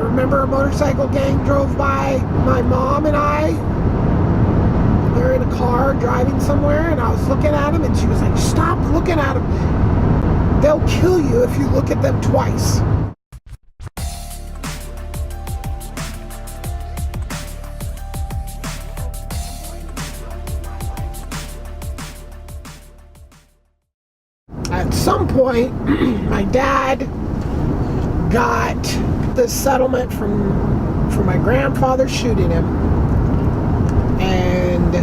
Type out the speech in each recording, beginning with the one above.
I remember a motorcycle gang drove by my mom and I. We were in a car driving somewhere, and I was looking at them, and she was like, "Stop looking at them. They'll kill you if you look at them twice." At some point, my dad got the settlement from my grandfather shooting him, and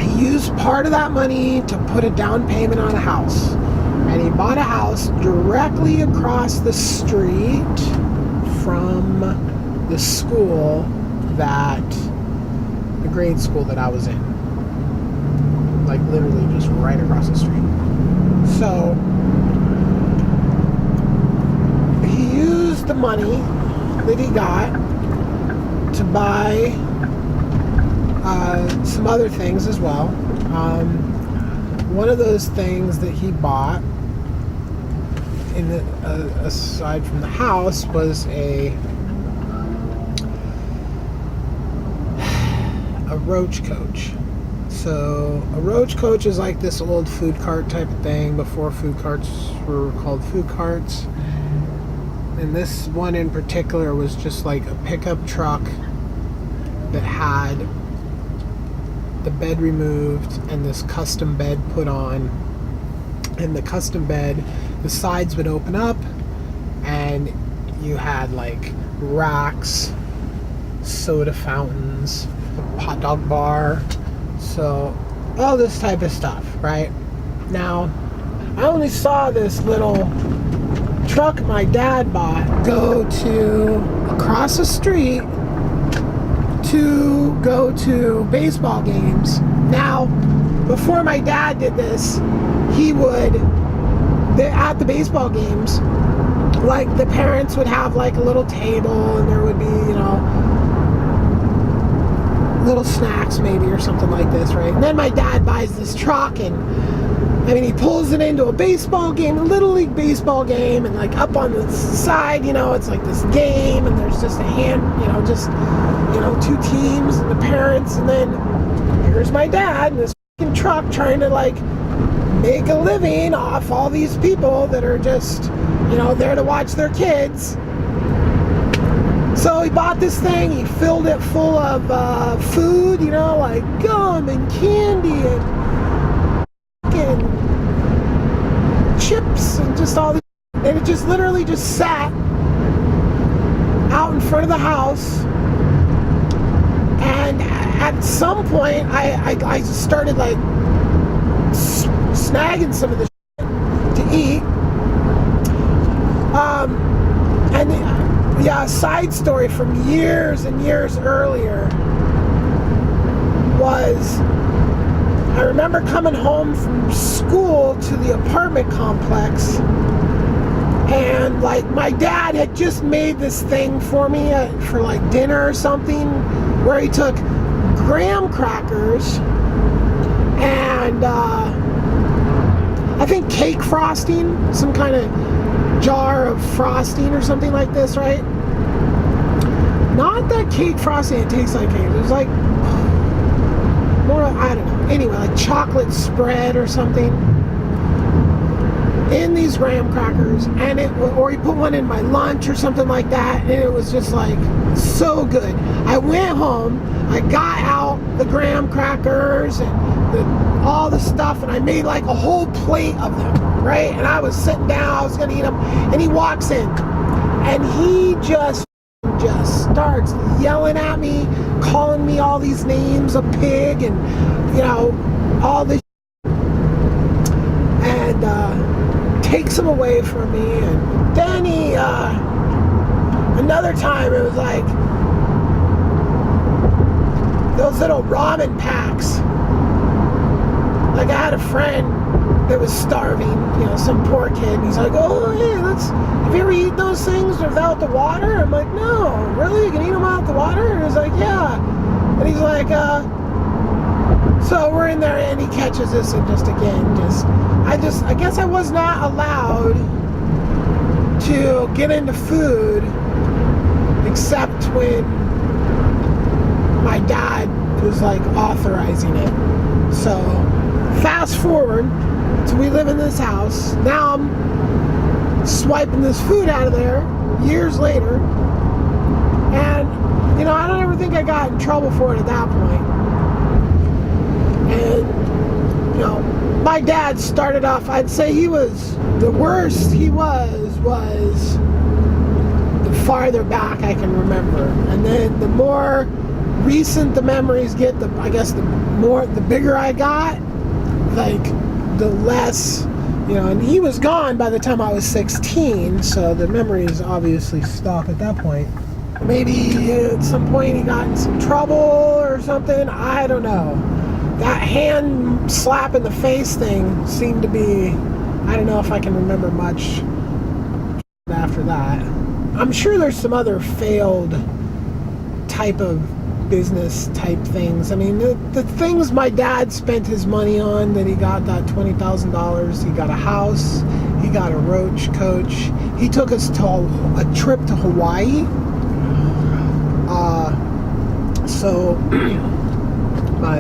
he used part of that money to put a down payment on a house, and he bought a house directly across the street from the school the grade school that I was in, like literally just right across the street. So he used the money that he got to buy some other things as well. One of those things that he bought, aside from the house, was a roach coach. So a roach coach is like this old food cart type of thing before food carts were called food carts. And this one in particular was just like a pickup truck that had the bed removed and this custom bed put on. And the custom bed, the sides would open up, and you had like racks, soda fountains, hot dog bar, so all this type of stuff, right? Now, I only saw this little truck my dad bought go to across the street to go to baseball games. Now, before my dad did this, he would, at the baseball games, like the parents would have like a little table, and there would be, little snacks maybe or something like this, right? And then my dad buys this truck, and he pulls it into a baseball game, a little league baseball game, and like up on the side, it's like this game, and there's just two teams and the parents, and then here's my dad in this fucking truck trying to like make a living off all these people that are just, there to watch their kids. So he bought this thing, he filled it full of food, like gum and candy and chips and just all this. And it just literally just sat out in front of the house. And at some point, I just started like snagging some of the shit to eat. A side story from years and years earlier was, I remember coming home from school to the apartment complex, and like my dad had just made this thing for me for like dinner or something, where he took graham crackers and I think cake frosting, some kind of jar of frosting or something like this, right? Not that cake frosting, it tastes like cake. It was like more, I don't know. Anyway, like chocolate spread or something in these graham crackers, and or he put one in my lunch or something like that, and it was just like so good. I went home, I got out the graham crackers and all the stuff, and I made like a whole plate of them, right? And I was sitting down, I was gonna eat them, and he walks in, and he just starts yelling at me, calling me all these names, a pig, and all this, and takes them away from me. And then he another time it was like those little ramen packs. Like I had a friend that was starving, some poor kid, and he's like, "Oh, hey, have you ever eaten those things without the water?" I'm like, "No, really? You can eat them without the water?" And he's like, "Yeah." And he's like, so we're in there, and he catches this, and I guess I was not allowed to get into food when my dad was like authorizing it. So fast forward, so we live in this house. Now I'm swiping this food out of there years later, and I don't ever think I got in trouble for it at that point. And my dad started off, I'd say he was the worst he was the farther back I can remember. And then the more recent the memories get, the bigger I got, like the less, and he was gone by the time I was 16, so the memories obviously stop at that point. Maybe at some point he got in some trouble or something, I don't know. That hand slap in the face thing seemed to be, I don't know if I can remember much after that. I'm sure there's some other failed type of business type things. I mean, the things my dad spent his money on, that he got that $20,000, he got a house, he got a roach coach, he took us to a trip to Hawaii. So my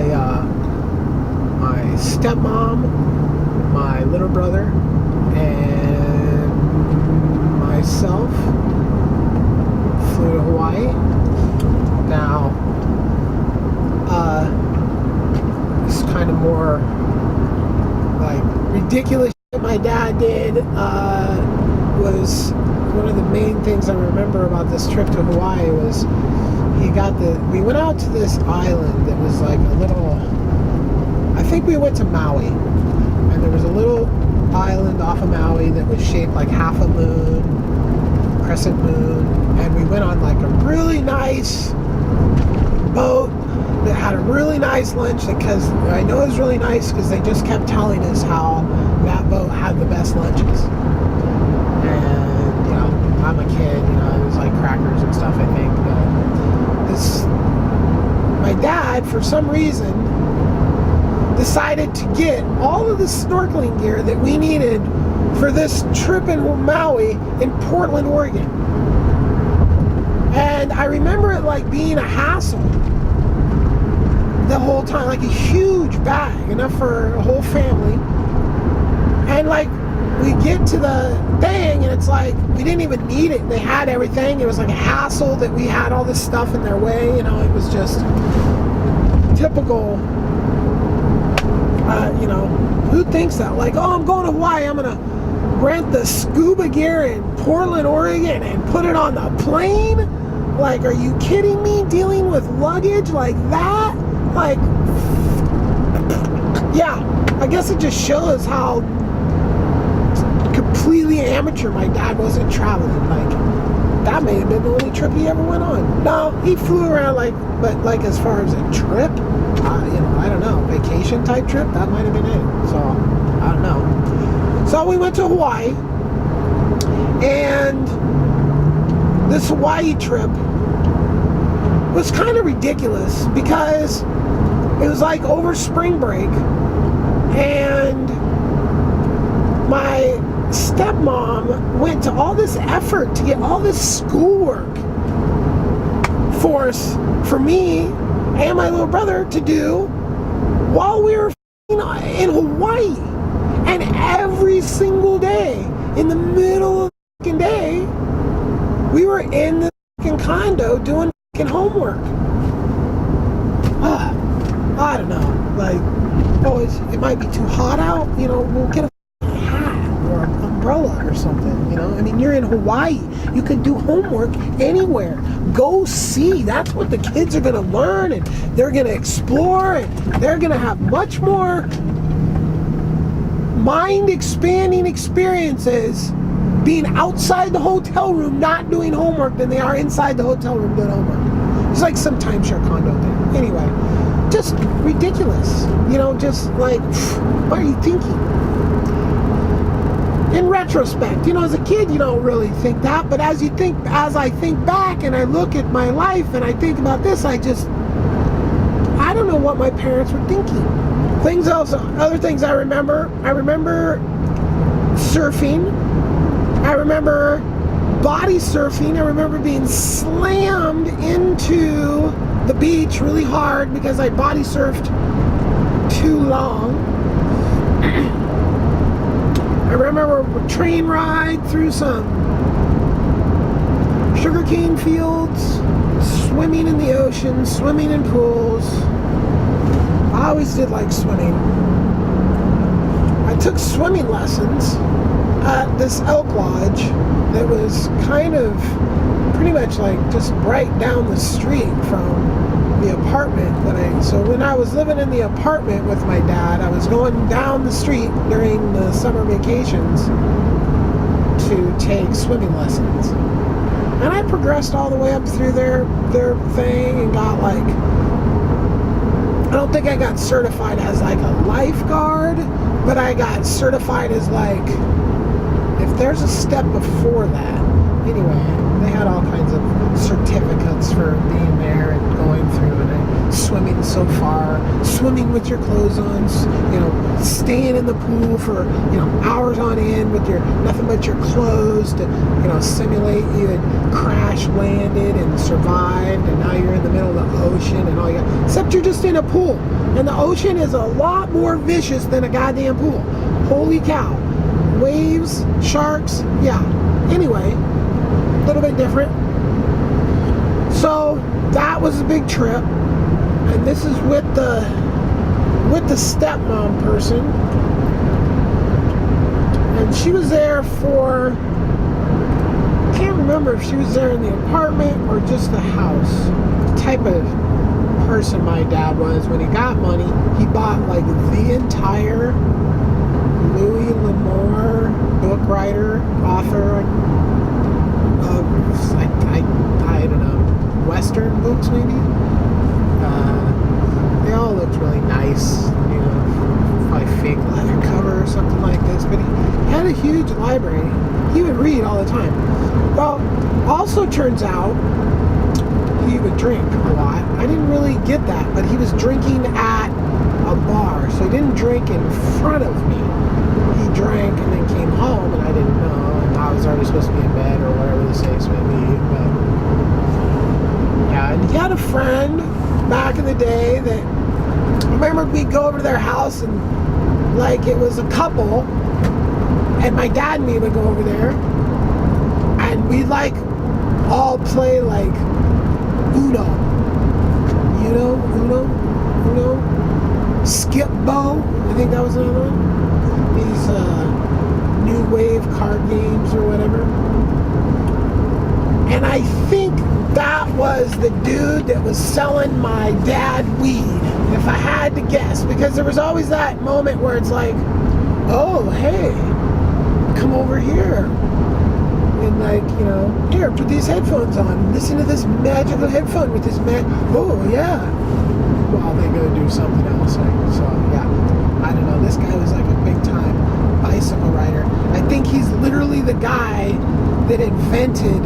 stepmom, my little brother, and myself flew to Hawaii. Now, it's kind of more like ridiculous shit my dad did. Was one of the main things I remember about this trip to Hawaii was we went out to this island that was like a little, I think we went to Maui, and there was a little island off of Maui that was shaped like half a moon, crescent moon, and we went on like a really nice boat that had a really nice lunch, because I know it was really nice because they just kept telling us how that boat had the best lunches. And I'm a kid, it was like crackers and stuff, I think. My dad, for some reason, decided to get all of the snorkeling gear that we needed for this trip in Maui in Portland, Oregon. And I remember it like being a hassle the whole time, like a huge bag, enough for a whole family. And like, we get to the thing and it's like, we didn't even need it. They had everything. It was like a hassle that we had all this stuff in their way. It was just typical, who thinks that? Like, oh, I'm going to Hawaii. I'm going to rent the scuba gear in Portland, Oregon and put it on the plane? Like, are you kidding me? Dealing with luggage like that? Like, yeah, I guess it just shows how completely amateur my dad wasn't traveling. Like, that may have been the only trip he ever went on. No, he flew around, but as far as a trip, I don't know, vacation type trip, that might have been it. So, I don't know. So we went to Hawaii, and this Hawaii trip was kind of ridiculous because it was like over spring break, and my stepmom went to all this effort to get all this schoolwork for me and my little brother to do while we were in Hawaii. And every single day, in the middle of the day, we were in the condo doing homework. I don't know. Like, it might be too hot out. We'll get a hat or an umbrella or something. I mean, you're in Hawaii. You can do homework anywhere. Go see. That's what the kids are going to learn, and they're going to explore, and they're going to have much more mind-expanding experiences being outside the hotel room not doing homework than they are inside the hotel room doing homework. It's like some timeshare condo thing. Anyway, just ridiculous. Just like, what are you thinking? In retrospect, as a kid, you don't really think that, but as I think back and I look at my life and I think about this, I don't know what my parents were thinking. Other things I remember surfing. I remember body surfing. I remember being slammed into the beach really hard because I body surfed too long. I remember a train ride through some sugarcane fields, swimming in the ocean, swimming in pools. I always did like swimming. I took swimming lessons at this elk lodge that was kind of pretty much like just right down the street from the apartment so when I was living in the apartment with my dad, I was going down the street during the summer vacations to take swimming lessons. And I progressed all the way up through their thing and got like, I don't think I got certified as like a lifeguard, but I got certified as like, if there's a step before that. Anyway, they had all kinds of certificates for being there and going through and swimming so far, swimming with your clothes on, staying in the pool for, hours on end with your nothing but your clothes to, simulate you had crash landed and survived, and now you're in the middle of the ocean and all you got, except you're just in a pool. And the ocean is a lot more vicious than a goddamn pool. Holy cow. Waves, sharks, yeah. Anyway, a little bit different. So that was a big trip, and this is with the stepmom person, and she was there for, I can't remember if she was there in the apartment or just the house. The type of person my dad was. When he got money, he bought like the entire Louis L'Amour book writer, author of, I don't know, Western books maybe. They all looked really nice, probably fake leather cover or something like this, but he had a huge library. He would read all the time. Well, also turns out he would drink a lot. I didn't really get that, but he was drinking at a bar, so he didn't drink in front of me. He drank and then came home, and I didn't know, and I was already supposed to be in bed or whatever the case may be. But yeah, and he had a friend back in the day that, I remember we'd go over to their house and like it was a couple, and my dad and me would go over there and we'd like all play like Uno, Skip Bo, I think that was another one. These new wave card games or whatever. And I think that was the dude that was selling my dad weed, if I had to guess, because there was always that moment where it's like, oh, hey, come over here and like, here, put these headphones on, listen to this magical headphone with this oh yeah, well, they're gonna do something else, right? So yeah, I don't know, this guy was like a big time bicycle rider. I think he's literally the guy that invented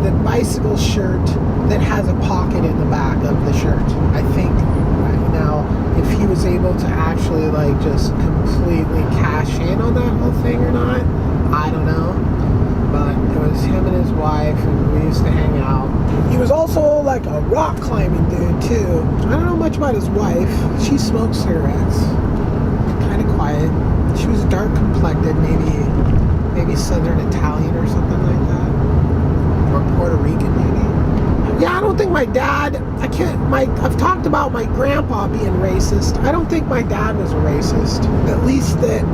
the bicycle shirt that has a pocket in the back of the shirt. I think right now, if he was able to actually like just completely cash in on that whole thing or not, I don't know. But it was him and his wife, and we used to hang out. He was also like a rock climbing dude too. I don't know much about his wife. She smoked cigarettes, kind of quiet. She was dark complected, maybe Southern Italian or something like that. Or Puerto Rican maybe. Yeah, I don't think my dad, I've talked about my grandpa being racist. I don't think my dad was a racist. At least that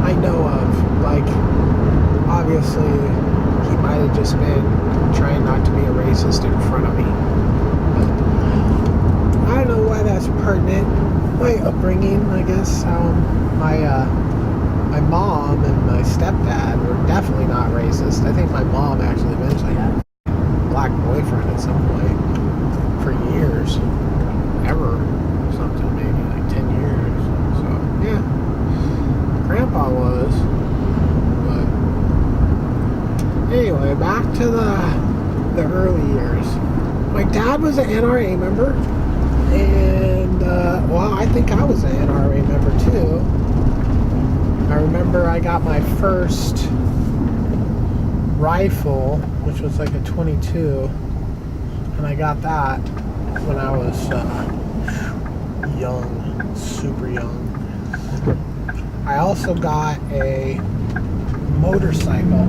I know of. Like, obviously, he might have just been trying not to be a racist in front of me. But I don't know why that's pertinent. My upbringing, I guess. My mom and my stepdad were definitely not racist. I think my mom actually eventually had a black boyfriend at some point for years. Ever. Something, maybe like 10 years. So, yeah. Grandpa was. But anyway, back to the early years. My dad was an NRA member. And, well, I think I was an NRA member too. I remember I got my first rifle, which was like a 22, and I got that when I was young, super young. I also got a motorcycle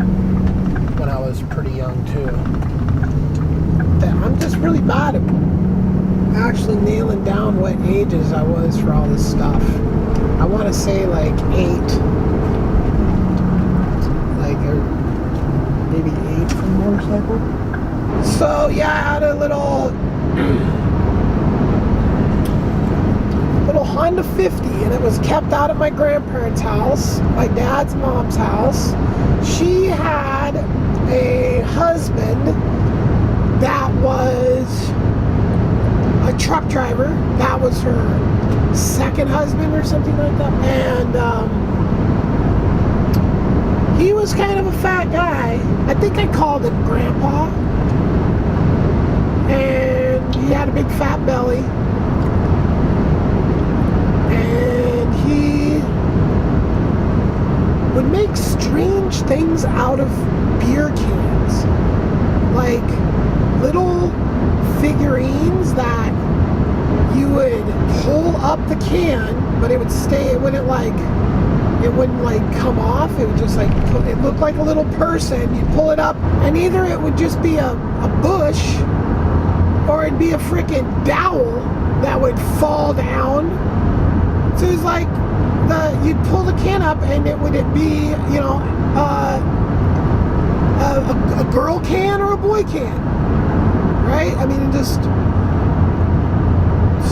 when I was pretty young too. I'm just really bad at actually nailing down what ages I was for all this stuff. I want to say like 8, like maybe 8 for the motorcycle. So yeah, I had a little Honda 50, and it was kept out at my grandparents' house, my dad's mom's house. She had a husband that was a truck driver. That was her second husband or something like that. And he was kind of a fat guy. I think I called him Grandpa. And he had a big fat belly. And he would make strange things out of beer cans. Like little figurines that you would pull up the can, but it would stay, it wouldn't like come off. It would just like, it looked like a little person. You'd pull it up, and either it would just be a bush, or it'd be a freaking dowel that would fall down. So it was like, you'd pull the can up, and it would be, you know, a girl can or a boy can, right? I mean, just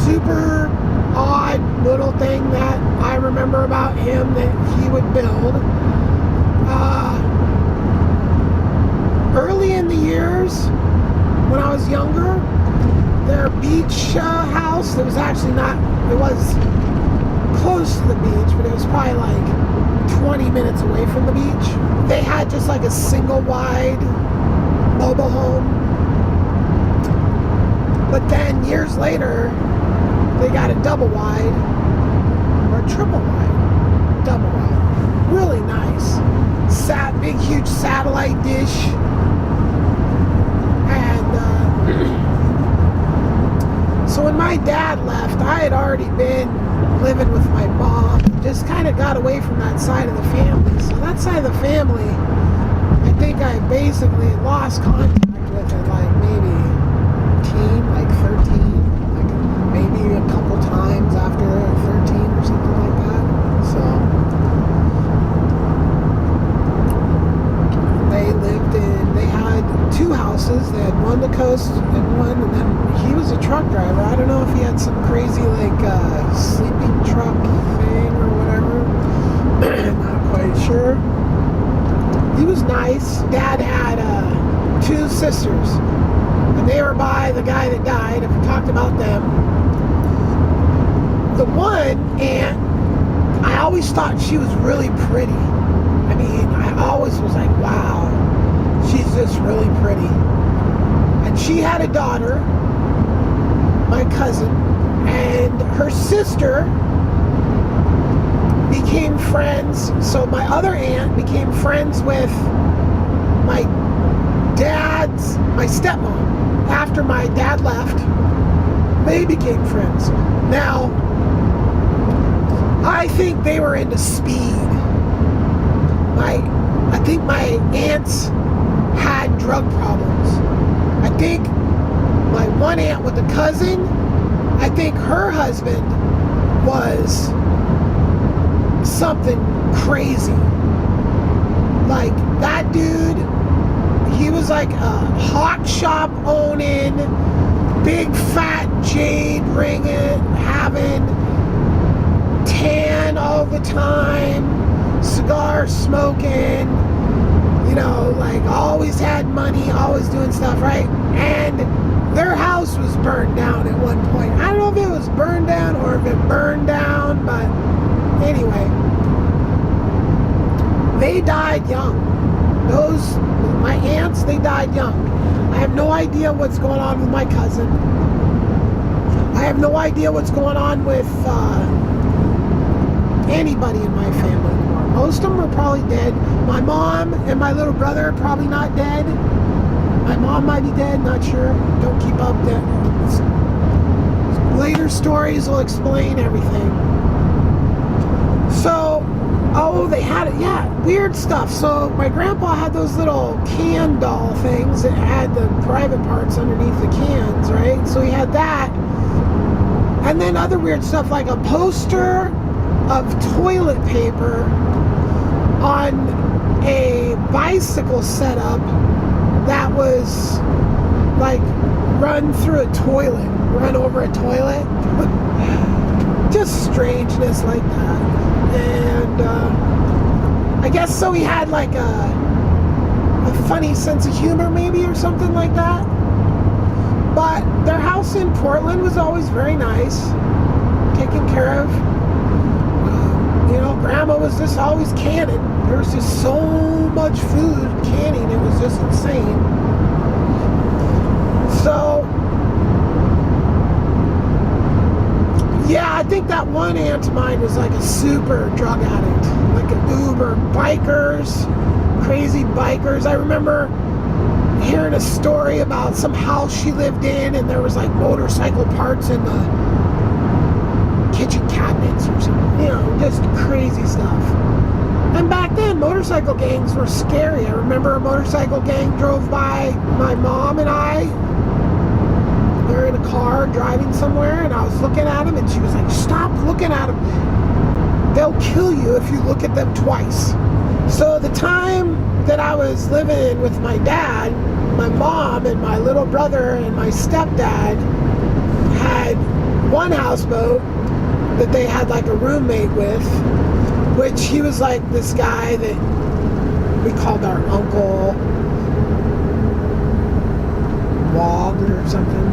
super odd little thing that I remember about him that he would build. Early in the years, when I was younger, their beach house, it was actually not, it was close to the beach, but it was probably like 20 minutes away from the beach. They had just like a single wide mobile home. But then years later, they got a double wide or a triple wide. Double wide. Really nice. Big huge satellite dish. And so when my dad left, I had already been living with my mom. Just kind of got away from that side of the family. So that side of the family, I think I basically lost contact with it, like maybe like 13, like maybe a couple times after 13 or something like that. So they had 2 houses. They had one on the coast and one, and then he was a truck driver. I don't know if he had some crazy like sleeping truck thing or whatever. Not quite sure. He was nice. Dad had 2 sisters, and they were by the guy that died. If we talked about them, the one aunt, I always thought she was really pretty. I mean, I always was like, wow, she's just really pretty. And she had a daughter, my cousin, and her sister became friends. So my other aunt became friends with my stepmom. After my dad left, they became friends. Now, I think they were into speed. I think my aunts had drug problems. I think my one aunt with the cousin, I think her husband was something crazy. Like, that dude, he was like a hawk shop owning, big fat jade ring having, tan all the time, cigar smoking, you know, like always had money, always doing stuff, right? And their house was burned down at one point. I don't know if it was burned down or if it burned down, but anyway, they died young. My aunts, they died young. I have no idea what's going on with my cousin. I have no idea what's going on with anybody in my family anymore. Most of them are probably dead. My mom and my little brother are probably not dead. My mom might be dead, not sure. Don't keep up. Later stories will explain everything. So, they had it. Yeah, weird stuff. So my grandpa had those little can doll things that had the private parts underneath the cans, right? So he had that. And then other weird stuff like a poster of toilet paper on a bicycle setup that was like run over a toilet. Just strangeness like that. And I guess so he had like a funny sense of humor maybe or something like that. But their house in Portland was always very nice, taken care of. Grandma was just always canning. There was just so much food canning, it was just insane. So, yeah, I think that one aunt of mine was like a super drug addict, like an Uber bikers, crazy bikers. I remember hearing a story about some house she lived in, and there was like motorcycle parts in the kitchen cabinets or something, just crazy stuff. And back then, motorcycle gangs were scary. I remember a motorcycle gang drove by my mom and I. We were in a car driving somewhere, and I was looking at him, and she was like, "Stop looking at him. They'll kill you if you look at them twice." So the time that I was living with my dad, my mom and my little brother and my stepdad had one houseboat that they had like a roommate with, which he was like this guy that we called our Uncle Wog or something.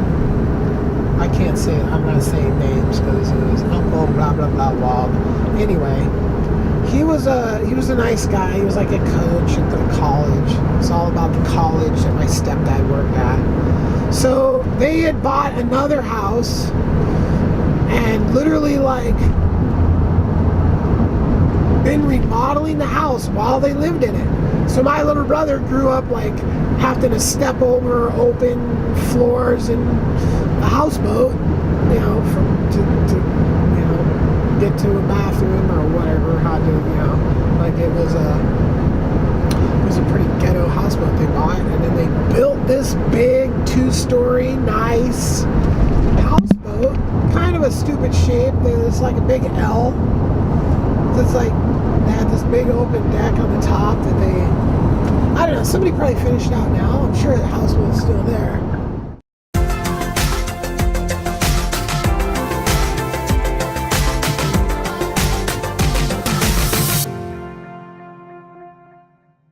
I can't say it. I'm not saying names because it was Uncle blah blah blah Wog. Anyway, he was a nice guy. He was like a coach at the college. It's all about the college that my stepdad worked at. So they had bought another house and literally like been remodeling the house while they lived in it. So my little brother grew up like having to step over open floors in a houseboat, to get to a bathroom or whatever, like it was a pretty ghetto houseboat they bought, and then they built this big 2-story nice houseboat, kind of a stupid shape. It's like a big L. So it's like they had this big open deck on the top that I don't know, somebody probably finished out now. I'm sure the